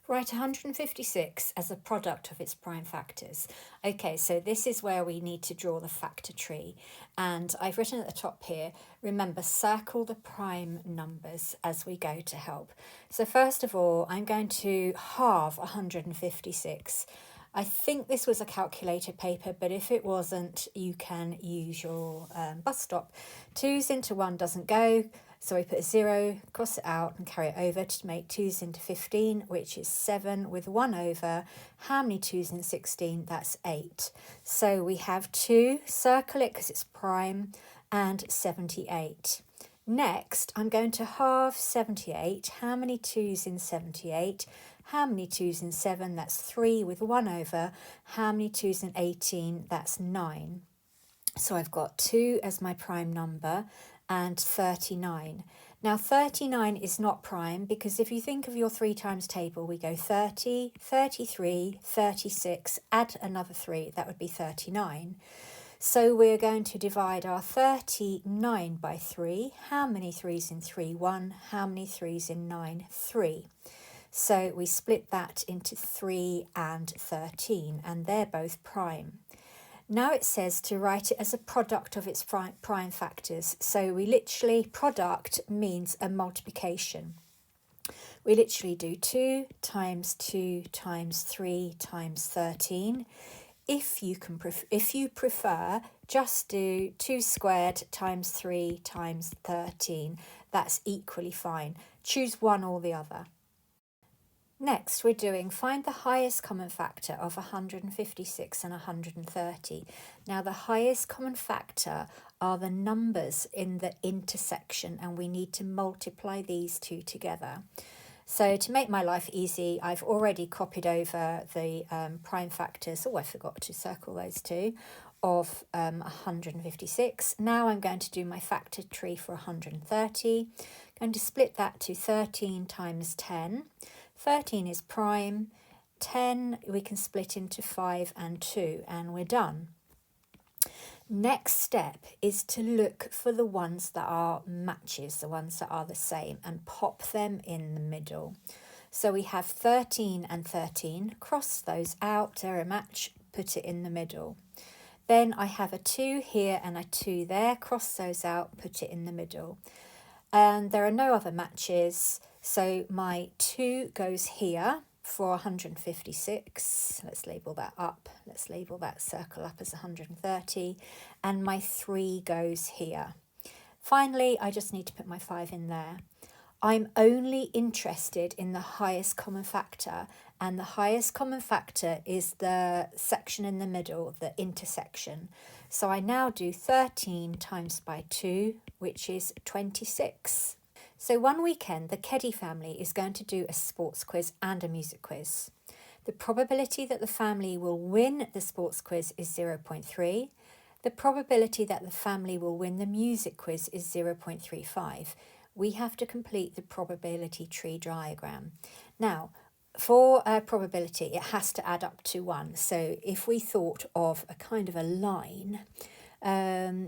Write 156 as a product of its prime factors. Okay, so this is where we need to draw the factor tree. And I've written at the top here, remember, circle the prime numbers as we go to help. So first of all, I'm going to halve 156. I think this was a calculated paper, but if it wasn't, you can use your bus stop. 2's into 1 doesn't go. So we put a 0, cross it out and carry it over to make 2's into 15, which is 7 with 1 over. How many 2's in 16? That's 8. So we have 2, circle it because it's prime, and 78. Next, I'm going to halve 78. How many 2's in 78? How many 2's in 7? That's 3 with 1 over. How many 2's in 18? That's 9. So I've got 2 as my prime number and 39. Now 39 is not prime because if you think of your 3 times table, we go 30, 33, 36, add another 3, that would be 39. So we're going to divide our 39 by 3. How many 3's in 3? 1. How many 3's in 9? 3. So we split that into 3 and 13, and they're both prime. Now it says to write it as a product of its prime factors. So we literally, product means a multiplication. We literally do 2 times 2 times 3 times 13. If you prefer, just do 2 squared times 3 times 13. That's equally fine. Choose one or the other. Next, we're doing find the highest common factor of 156 and 130. Now, the highest common factor are the numbers in the intersection, and we need to multiply these two together. So to make my life easy, I've already copied over the prime factors. Oh, I forgot to circle those two, of 156. Now I'm going to do my factor tree for 130. I'm going to split that to 13 times 10. 13 is prime, 10 we can split into 5 and 2, and we're done. Next step is to look for the ones that are matches, the ones that are the same, and pop them in the middle. So we have 13 and 13, cross those out, they're a match, put it in the middle. Then I have a 2 here and a 2 there, cross those out, put it in the middle. And there are no other matches, so my 2 goes here for 156. Let's label that up. Let's label that circle up as 130. And my 3 goes here. Finally, I just need to put my 5 in there. I'm only interested in the highest common factor, and the highest common factor is the section in the middle, the intersection. So I now do 13 times by 2, which is 26. So one weekend, the Keddy family is going to do a sports quiz and a music quiz. The probability that the family will win the sports quiz is 0.3. The probability that the family will win the music quiz is 0.35. We have to complete the probability tree diagram. Now, for probability, it has to add up to 1. So if we thought of a kind of a line,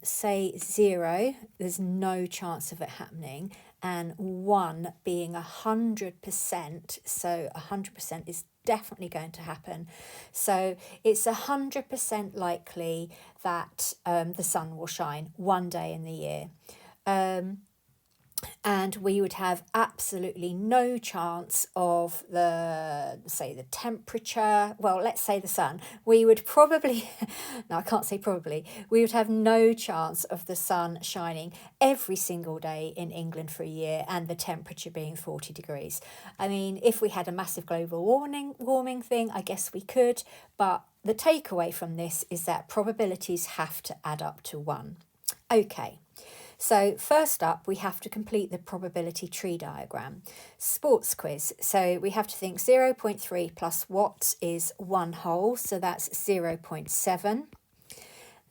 say 0, there's no chance of it happening, and 1 being 100%, so 100% is definitely going to happen. So it's 100% likely that the sun will shine one day in the year. And we would have absolutely no chance of the temperature, well, let's say the sun. We would probably, no, I can't say probably, we would have no chance of the sun shining every single day in England for a year and the temperature being 40 degrees. I mean, if we had a massive global warming thing, I guess we could, but the takeaway from this is that probabilities have to add up to 1. Okay. So first up, we have to complete the probability tree diagram. Sports quiz. So we have to think 0.3 plus what is 1 whole, so that's 0.7.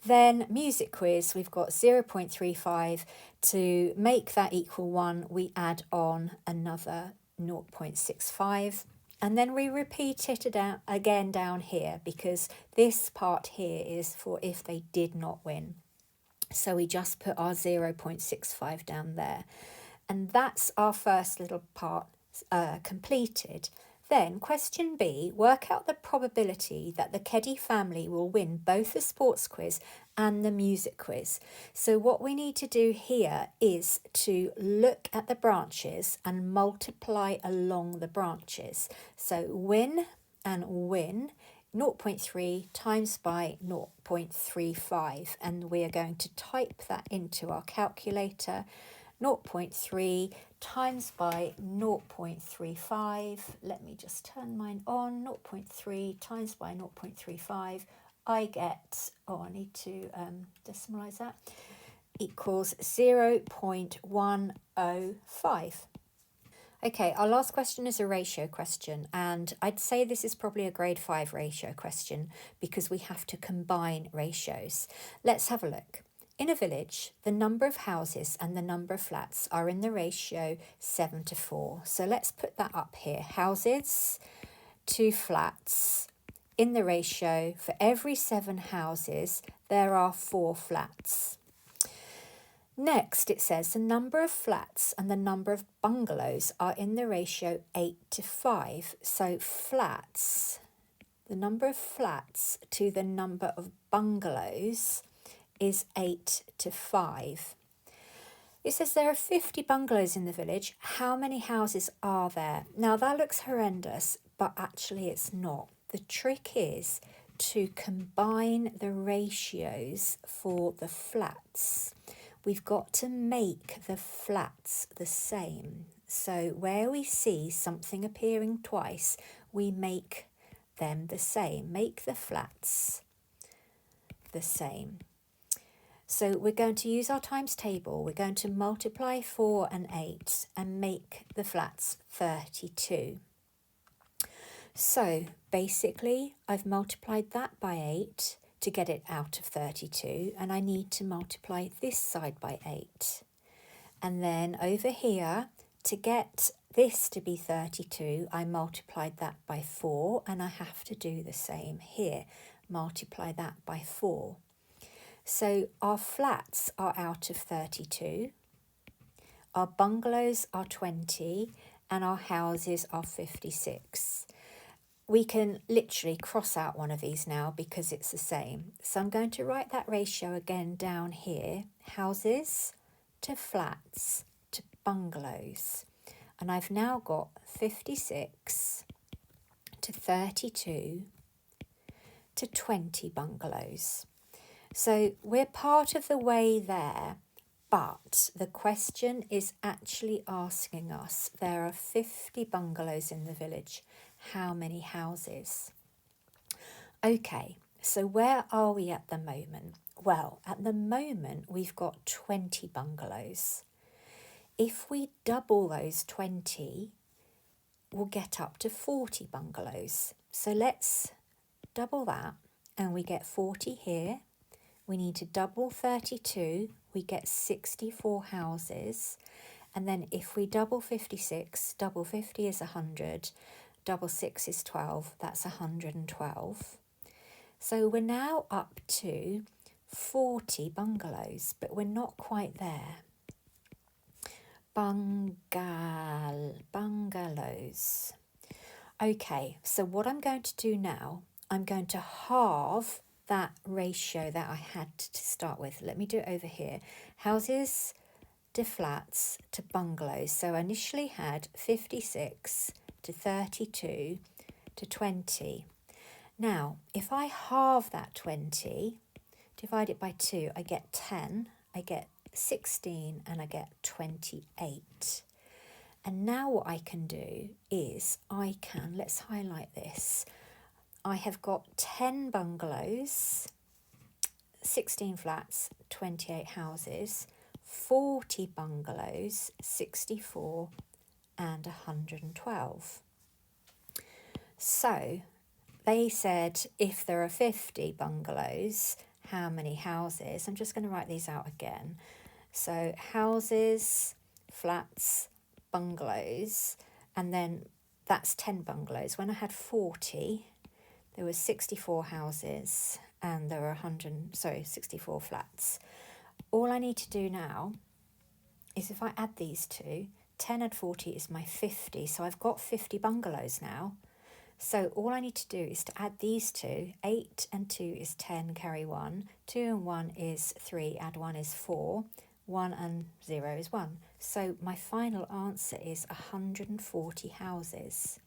Then music quiz, we've got 0.35. To make that equal 1, we add on another 0.65. And then we repeat it again down here, because this part here is for if they did not win. So we just put our 0.65 down there. And that's our first little part completed. Then question B, work out the probability that the Keddy family will win both the sports quiz and the music quiz. So what we need to do here is to look at the branches and multiply along the branches. So win and win, 0.3 times by 0.35, and we are going to type that into our calculator. 0.3 times by 0.35, let me just turn mine on, 0.3 times by 0.35, I get, I need to decimalise that, equals 0.105. Okay, our last question is a ratio question, and I'd say this is probably a grade 5 ratio question because we have to combine ratios. Let's have a look. In a village, the number of houses and the number of flats are in the ratio 7:4. So let's put that up here. Houses to flats in the ratio, for every 7 houses, there are 4 flats. Next, it says the number of flats and the number of bungalows are in the ratio 8:5. So flats, the number of flats to the number of bungalows is 8:5. It says there are 50 bungalows in the village. How many houses are there? Now that looks horrendous, but actually it's not. The trick is to combine the ratios for the flats. We've got to make the flats the same. So where we see something appearing twice, we make them the same. Make the flats the same. So we're going to use our times table. We're going to multiply 4 and 8 and make the flats 32. So basically, I've multiplied that by 8 to get it out of 32, and I need to multiply this side by 8. And then over here, to get this to be 32, I multiplied that by 4, and I have to do the same here. Multiply that by 4. So our flats are out of 32, our bungalows are 20, and our houses are 56. We can literally cross out one of these now because it's the same. So I'm going to write that ratio again down here, houses to flats to bungalows. And I've now got 56 to 32 to 20 bungalows. So we're part of the way there, but the question is actually asking us, there are 50 bungalows in the village. How many houses? Okay, so where are we at the moment? Well, at the moment, we've got 20 bungalows. If we double those 20, we'll get up to 40 bungalows. So let's double that, and we get 40 here. We need to double 32, we get 64 houses. And then if we double 56, double 50 is 100, double 6 is 12, that's 112. So we're now up to 40 bungalows, but we're not quite there. Bungalows. Okay, so what I'm going to do now, I'm going to halve that ratio that I had to start with. Let me do it over here. Houses to flats to bungalows. So I initially had 56 to 32 to 20. Now, if I halve that 20, divide it by 2, I get 10, I get 16, and I get 28. And now what I can do is let's highlight this. I have got 10 bungalows, 16 flats, 28 houses, 40 bungalows, 64 and 112. So they said if there are 50 bungalows, how many houses? I'm just going to write these out again. So houses, flats, bungalows, and then that's 10 bungalows. When I had 40, there were 64 houses and there were 64 flats. All I need to do now is if I add these two, 10 and 40 is my 50. So I've got 50 bungalows now. So all I need to do is to add these two. 8 and 2 is 10, carry 1. 2 and 1 is 3, add 1 is 4. 1 and 0 is 1. So my final answer is 140 houses.